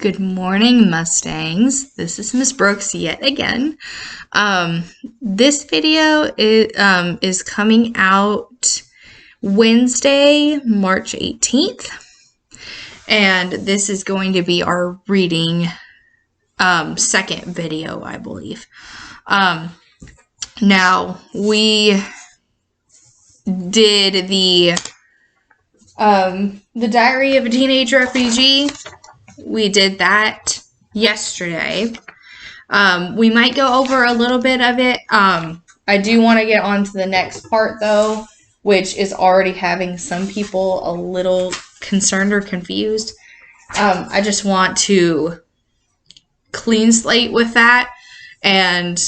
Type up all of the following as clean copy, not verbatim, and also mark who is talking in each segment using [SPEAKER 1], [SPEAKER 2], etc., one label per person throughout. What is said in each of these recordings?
[SPEAKER 1] Good morning, Mustangs. This is Miss Brooks yet again. This video is coming out Wednesday, March 18th. And this is going to be our reading second video, I believe. Now, we did the Diary of a Teenage Refugee. We did that yesterday. We might go over a little bit of it. I do want to get on to the next part, though, which is already having some people a little concerned or confused. I just want to clean slate with that and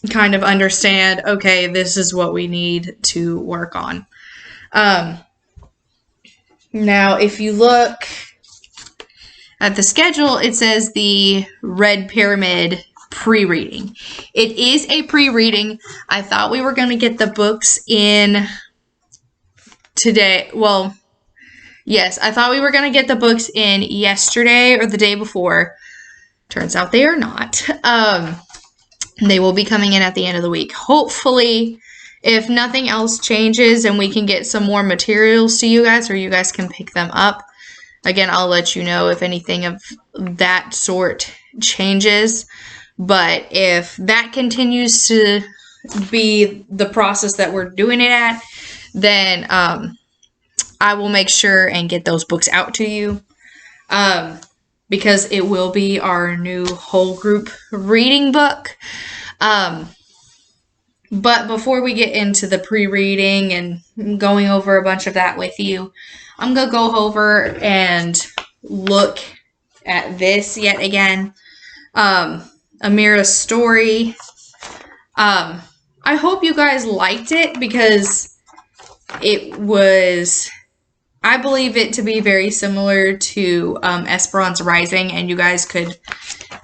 [SPEAKER 1] kind of understand, okay, this is what we need to work on. Now, if you look at the schedule, it says the Red Pyramid pre-reading. It is a pre-reading. I thought we were going to get the books in today. Well, yes, I thought we were going to get the books in yesterday or the day before. Turns out they are not. They will be coming in at the end of the week. Hopefully, if nothing else changes and we can get some more materials to you guys, or you guys can pick them up. Again, I'll let you know if anything of that sort changes. But if that continues to be the process that we're doing it at, then I will make sure and get those books out to you. Because it will be our new whole group reading book. But before we get into the pre-reading and going over a bunch of that with you, I'm going to go over and look at this yet again. Amira's story. I hope you guys liked it because it was, I believe it to be very similar to Esperance Rising, and you guys could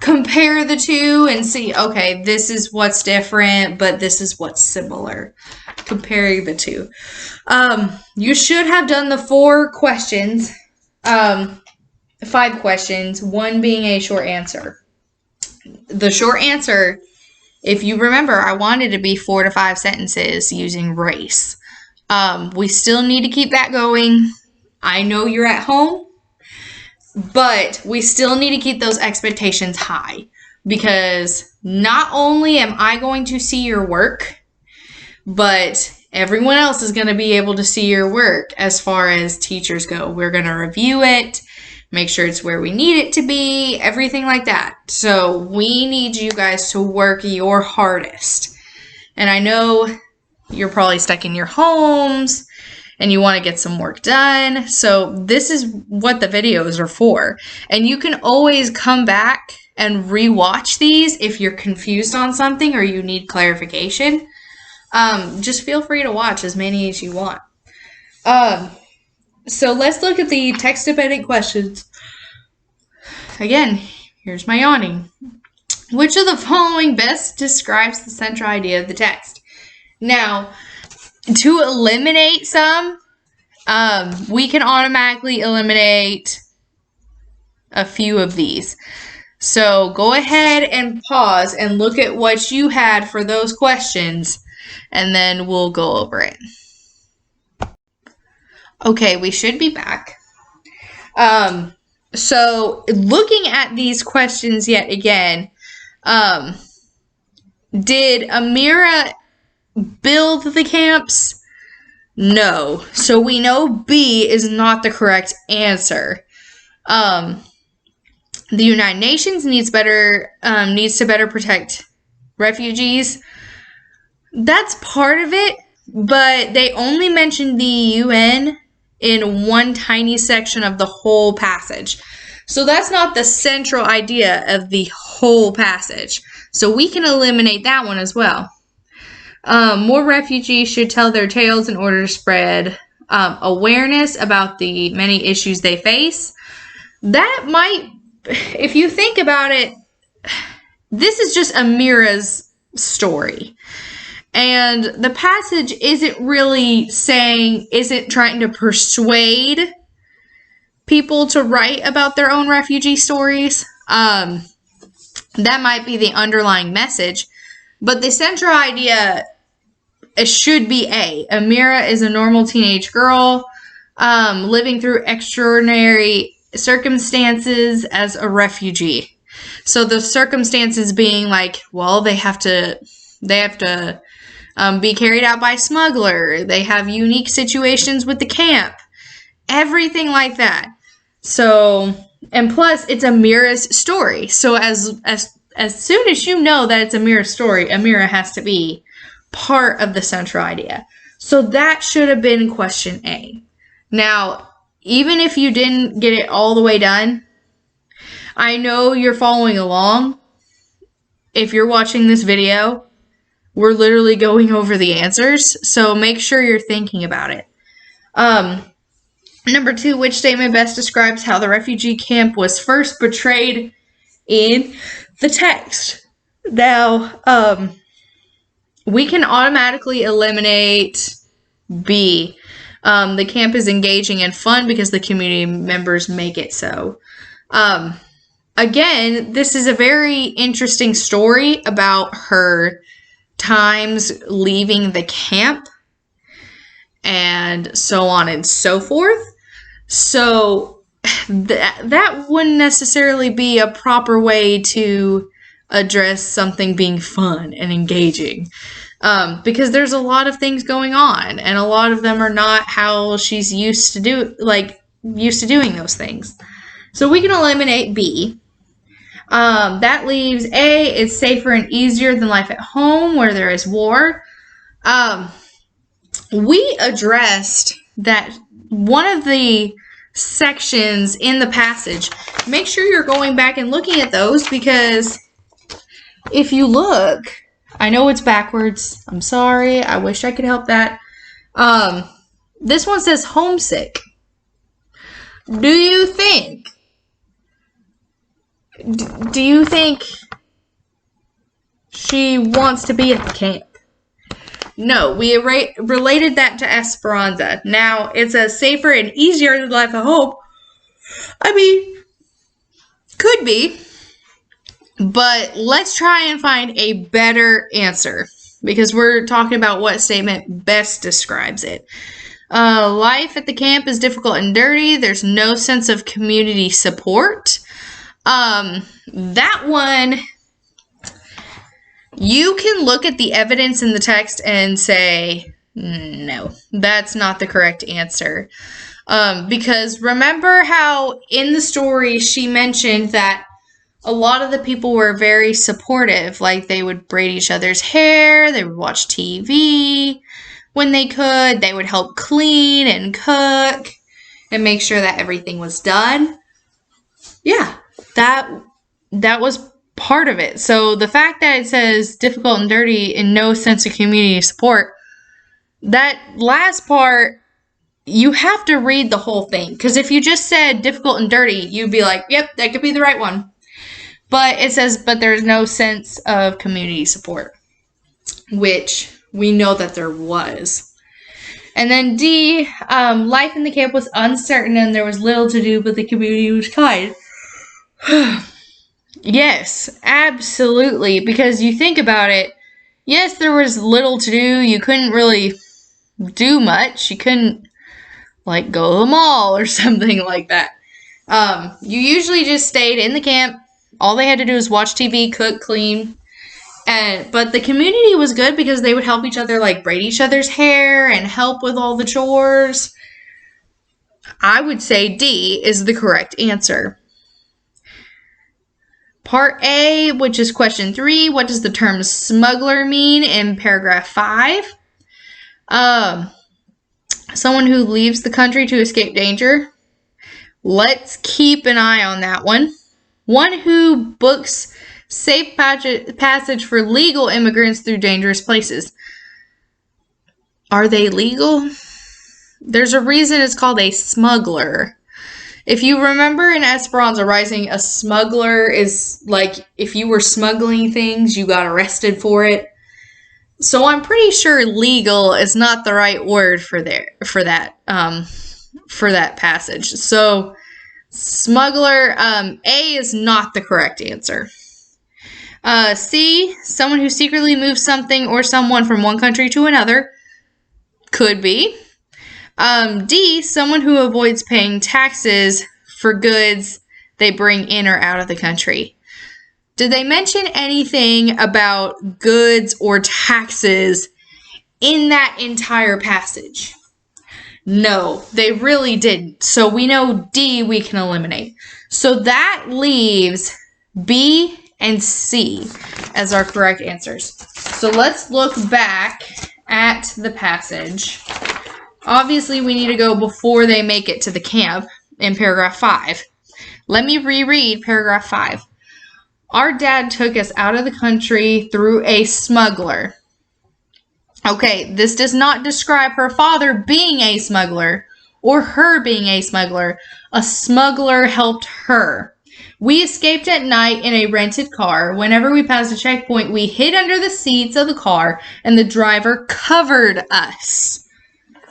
[SPEAKER 1] compare the two and see, okay, this is what's different, but this is what's similar. Comparing the two. You should have done the 4 questions, 5 questions, one being a short answer. The short answer, if you remember, I wanted to be 4 to 5 sentences using race. We still need to keep that going. I know you're at home, but we still need to keep those expectations high, because not only am I going to see your work, but everyone else is going to be able to see your work as far as teachers go. We're going to review it, make sure it's where we need it to be, everything like that. So we need you guys to work your hardest. And I know you're probably stuck in your homes and you want to get some work done. So this is what the videos are for. And you can always come back and rewatch these if you're confused on something or you need clarification. Just feel free to watch as many as you want. So let's look at the text-dependent questions. Again, here's my yawning. Which of the following best describes the central idea of the text? Now, to eliminate some, we can automatically eliminate a few of these. So go ahead and pause and look at what you had for those questions, and then we'll go over it. Okay, we should be back. So looking at these questions yet again, did Amira build the camps? No. So we know B is not the correct answer. The United Nations needs to better protect refugees. That's part of it, but they only mentioned the UN in one tiny section of the whole passage. So that's not the central idea of the whole passage. So we can eliminate that one as well. More refugees should tell their tales in order to spread awareness about the many issues they face. That might, if you think about it, this is just Amira's story. And the passage isn't trying to persuade people to write about their own refugee stories. That might be the underlying message. But the central idea, it should be A. Amira is a normal teenage girl living through extraordinary circumstances as a refugee. So the circumstances being like, well, they have to be carried out by a smuggler. They have unique situations with the camp. Everything like that. So, and plus, it's Amira's story. So as soon as you know that it's Amira's story, Amira has to be part of the central idea. So that should have been question A. Now, even if you didn't get it all the way done, I know you're following along. If you're watching this video, we're literally going over the answers, so make sure you're thinking about it. Number 2, which statement best describes how the refugee camp was first portrayed in the text? Now, we can automatically eliminate B. The camp is engaging and fun because the community members make it so. Again, this is a very interesting story about her times leaving the camp and so on and so forth. So that wouldn't necessarily be a proper way to address something being fun and engaging. Because there's a lot of things going on, and a lot of them are not how she's used to doing those things. So we can eliminate B. That leaves A. It's safer and easier than life at home where there is war. We addressed that one of the sections in the passage. Make sure you're going back and looking at those, because if you look, I know it's backwards. I'm sorry. I wish I could help that. This one says homesick. Do you think she wants to be at the camp? No, we related that to Esperanza. Now, it's a safer and easier than life at home. I mean, could be. But let's try and find a better answer, because we're talking about what statement best describes it. Life at the camp is difficult and dirty. There's no sense of community support. That one, you can look at the evidence in the text and say, no, that's not the correct answer. Because remember how in the story she mentioned that a lot of the people were very supportive. Like, they would braid each other's hair, they would watch TV when they could, they would help clean and cook and make sure that everything was done. Yeah, that was part of it. So the fact that it says difficult and dirty and no sense of community support, that last part, you have to read the whole thing. Because if you just said difficult and dirty, you'd be like, yep, that could be the right one. But it says, but there's no sense of community support, which we know that there was. And then D, life in the camp was uncertain and there was little to do, but the community was kind. Yes, absolutely. Because you think about it, yes, there was little to do. You couldn't really do much. You couldn't, like, go to the mall or something like that. You usually just stayed in the camp. All they had to do was watch TV, cook, clean. But the community was good because they would help each other, like, braid each other's hair and help with all the chores. I would say D is the correct answer. Part A, which is question 3, what does the term smuggler mean in paragraph 5? Someone who leaves the country to escape danger. Let's keep an eye on that one. One who books safe passage for legal immigrants through dangerous places. Are they legal? There's a reason it's called a smuggler. If you remember in Esperanza Rising, a smuggler is like if you were smuggling things, you got arrested for it. So I'm pretty sure legal is not the right word for that passage. So Smuggler, A is not the correct answer. C, someone who secretly moves something or someone from one country to another. Could be. D, someone who avoids paying taxes for goods they bring in or out of the country. Did they mention anything about goods or taxes in that entire passage? No, they really didn't. So we know D we can eliminate. So that leaves B and C as our correct answers. So let's look back at the passage. Obviously, we need to go before they make it to the camp in paragraph 5. Let me reread paragraph 5. Our dad took us out of the country through a smuggler. Okay, this does not describe her father being a smuggler or her being a smuggler. A smuggler helped her. We escaped at night in a rented car. Whenever we passed a checkpoint, we hid under the seats of the car and the driver covered us.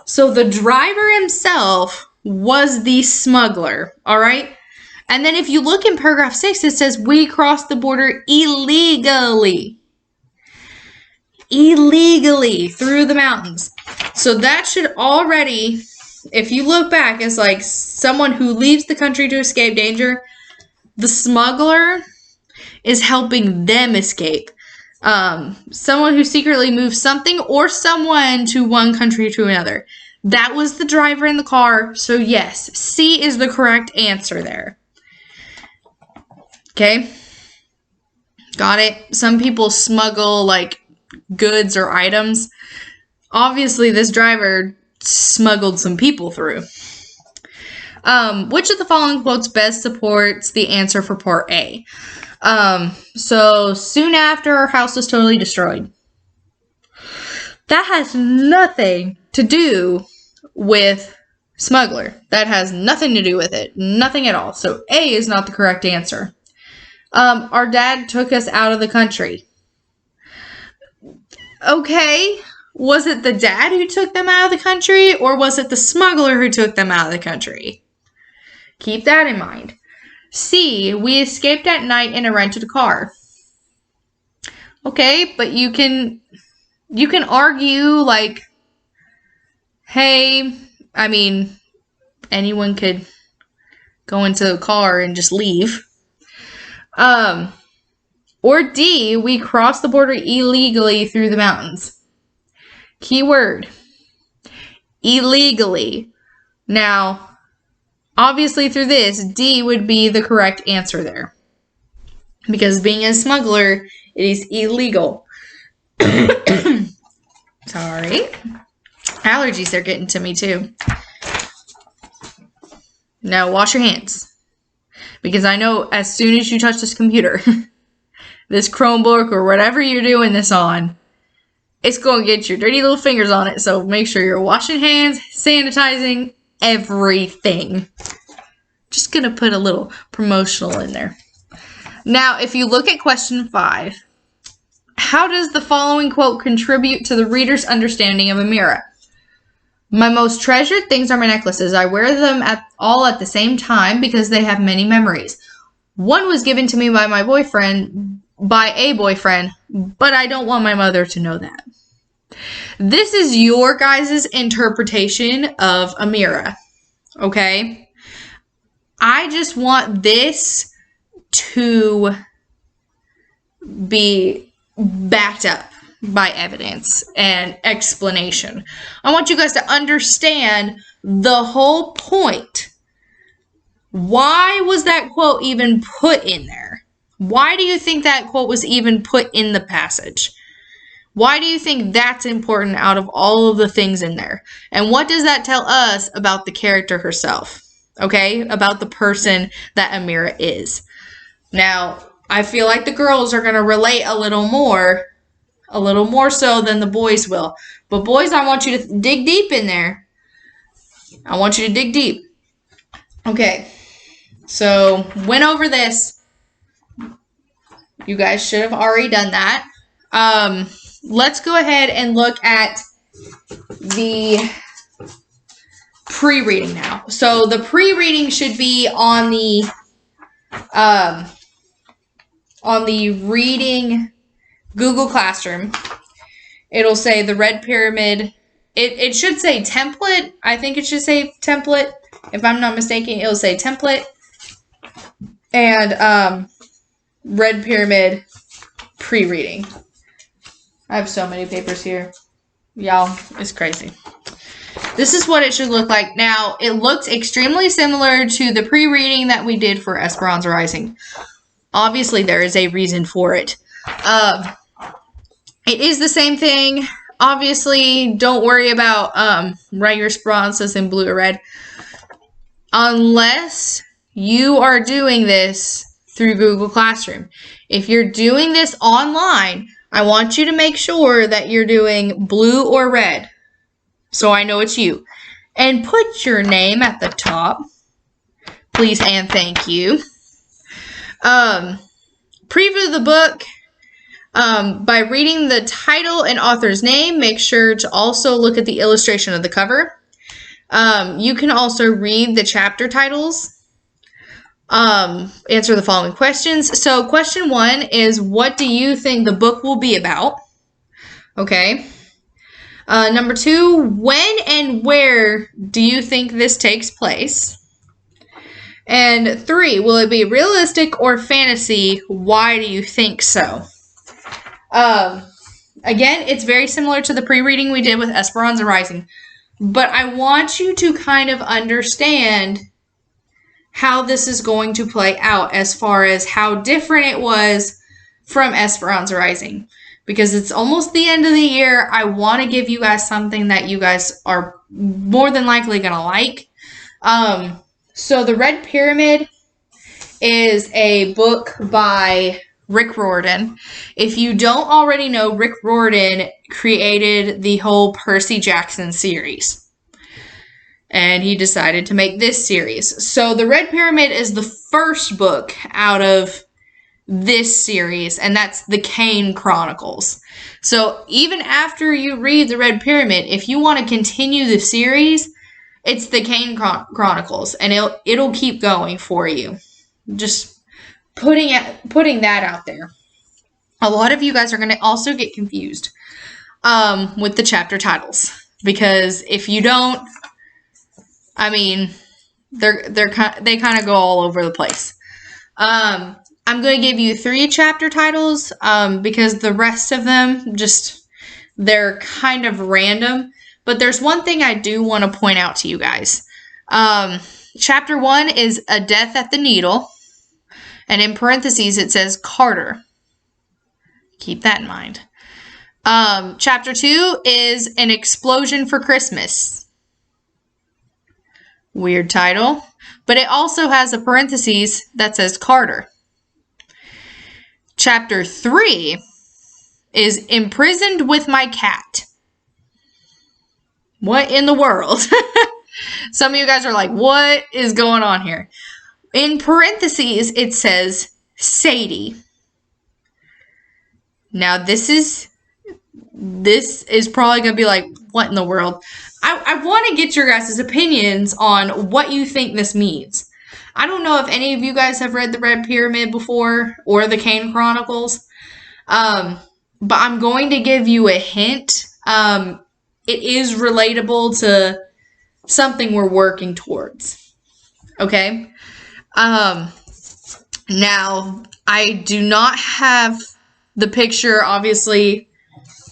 [SPEAKER 1] So the driver himself was the smuggler, all right? And then if you look in paragraph 6, it says we crossed the border illegally. Illegally through the mountains. So that should already, if you look back, as like someone who leaves the country to escape danger, the smuggler is helping them escape. Someone who secretly moves something or someone to one country to another. That was the driver in the car. So yes, C is the correct answer there. Okay. Got it? Some people smuggle like goods or items. Obviously, this driver smuggled some people through. Which of the following quotes best supports the answer for part A? So, soon after, our house was totally destroyed. That has nothing to do with smuggler. That has nothing to do with it. Nothing at all. So, A is not the correct answer. Our dad took us out of the country. Okay, was it the dad who took them out of the country, or was it the smuggler who took them out of the country? Keep that in mind. C, we escaped at night in a rented car. Okay, but you can argue like, hey, I mean, anyone could go into a car and just leave. Or D, we crossed the border illegally through the mountains. Keyword, illegally. Now, obviously through this, D would be the correct answer there. Because being a smuggler, it is illegal. Sorry. Allergies are getting to me too. Now, wash your hands. Because I know as soon as you touch this computer, this Chromebook or whatever you're doing this on, it's going to get your dirty little fingers on it. So make sure you're washing hands, sanitizing, everything. Just going to put a little promotional in there. Now, if you look at question 5, how does the following quote contribute to the reader's understanding of Amira? My most treasured things are my necklaces. I wear them all at the same time because they have many memories. One was given to me by a boyfriend, but I don't want my mother to know that. This is your guys' interpretation of Amira, okay? I just want this to be backed up by evidence and explanation. I want you guys to understand the whole point. Why was that quote even put in there? Why do you think that quote was even put in the passage? Why do you think that's important out of all of the things in there? And what does that tell us about the character herself? Okay? About the person that Amira is. Now, I feel like the girls are going to relate a little more so than the boys will. But boys, I want you to dig deep in there. I want you to dig deep. Okay. So, went over this. You guys should have already done that. Let's go ahead and look at the pre-reading now. So the pre-reading should be on the reading Google Classroom. It'll say the Red Pyramid. It should say template. I think it should say template. If I'm not mistaken, it'll say template. And Red Pyramid pre-reading. I have so many papers here. Y'all, it's crazy. This is what it should look like. Now, it looks extremely similar to the pre-reading that we did for Esperanza Rising. Obviously, there is a reason for it. It is the same thing. Obviously, don't worry about write your responses in blue or red. Unless you are doing this through Google Classroom. If you're doing this online, I want you to make sure that you're doing blue or red, so I know it's you. And put your name at the top, please and thank you. Preview the book by reading the title and author's name. Make sure to also look at the illustration of the cover. You can also read the chapter titles. Answer the following questions. So question 1 is, what do you think the book will be about? Okay. Number 2, when and where do you think this takes place? And 3, will it be realistic or fantasy? Why do you think so? Again, it's very similar to the pre-reading we did with Esperanza Rising, but I want you to kind of understand how this is going to play out as far as how different it was from Esperanza Rising. Because it's almost the end of the year, I want to give you guys something that you guys are more than likely going to like. So The Red Pyramid is a book by Rick Riordan. If you don't already know, Rick Riordan created the whole Percy Jackson series. And he decided to make this series. So The Red Pyramid is the first book out of this series, and that's the Kane Chronicles. So even after you read The Red Pyramid, if you want to continue the series, it's the Kane Chronicles, and it'll keep going for you. Just putting that out there. A lot of you guys are going to also get confused with the chapter titles, because if you don't, I mean, they kind of go all over the place. I'm going to give you 3 chapter titles because the rest of them they're kind of random. But there's one thing I do want to point out to you guys. Chapter 1 is A Death at the Needle, and in parentheses it says Carter. Keep that in mind. Chapter 2 is An Explosion for Christmas. Weird title, but it also has a parentheses that says Carter. Chapter 3 is Imprisoned with My Cat. What in the world? Some of you guys are like, what is going on here? In parentheses, it says Sadie. Now, this is probably going to be like, what in the world? I want to get your guys' opinions on what you think this means. I don't know if any of you guys have read The Red Pyramid before or the Kane Chronicles, but I'm going to give you a hint. It is relatable to something we're working towards. Okay? Now, I do not have the picture, obviously,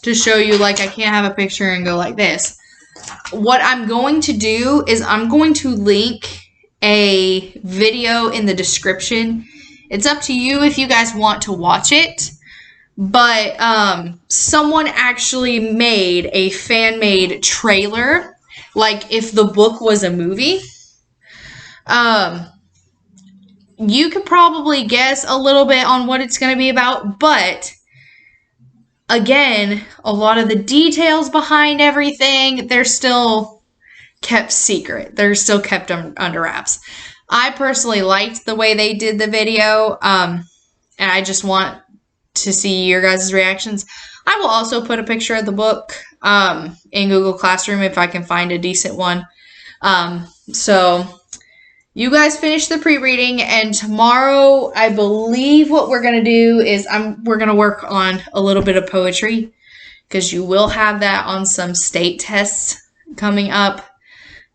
[SPEAKER 1] to show you. Like, I can't have a picture and go like this. What I'm going to do is I'm going to link a video in the description. It's up to you if you guys want to watch it. But someone actually made a fan-made trailer, like if the book was a movie. You could probably guess a little bit on what it's going to be about, but again, a lot of the details behind everything, they're still kept secret. They're still kept under wraps. I personally liked the way they did the video, and I just want to see your guys' reactions. I will also put a picture of the book in Google Classroom if I can find a decent one. So you guys finish the pre-reading, and tomorrow I believe what we're going to do is we're going to work on a little bit of poetry, because you will have that on some state tests coming up.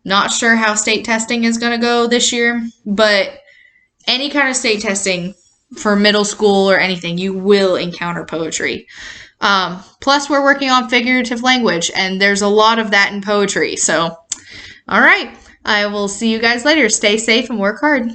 [SPEAKER 1] Not sure how state testing is going to go this year, but any kind of state testing for middle school or anything, you will encounter poetry. Plus, we're working on figurative language, and there's a lot of that in poetry. So, all right. I will see you guys later. Stay safe and work hard.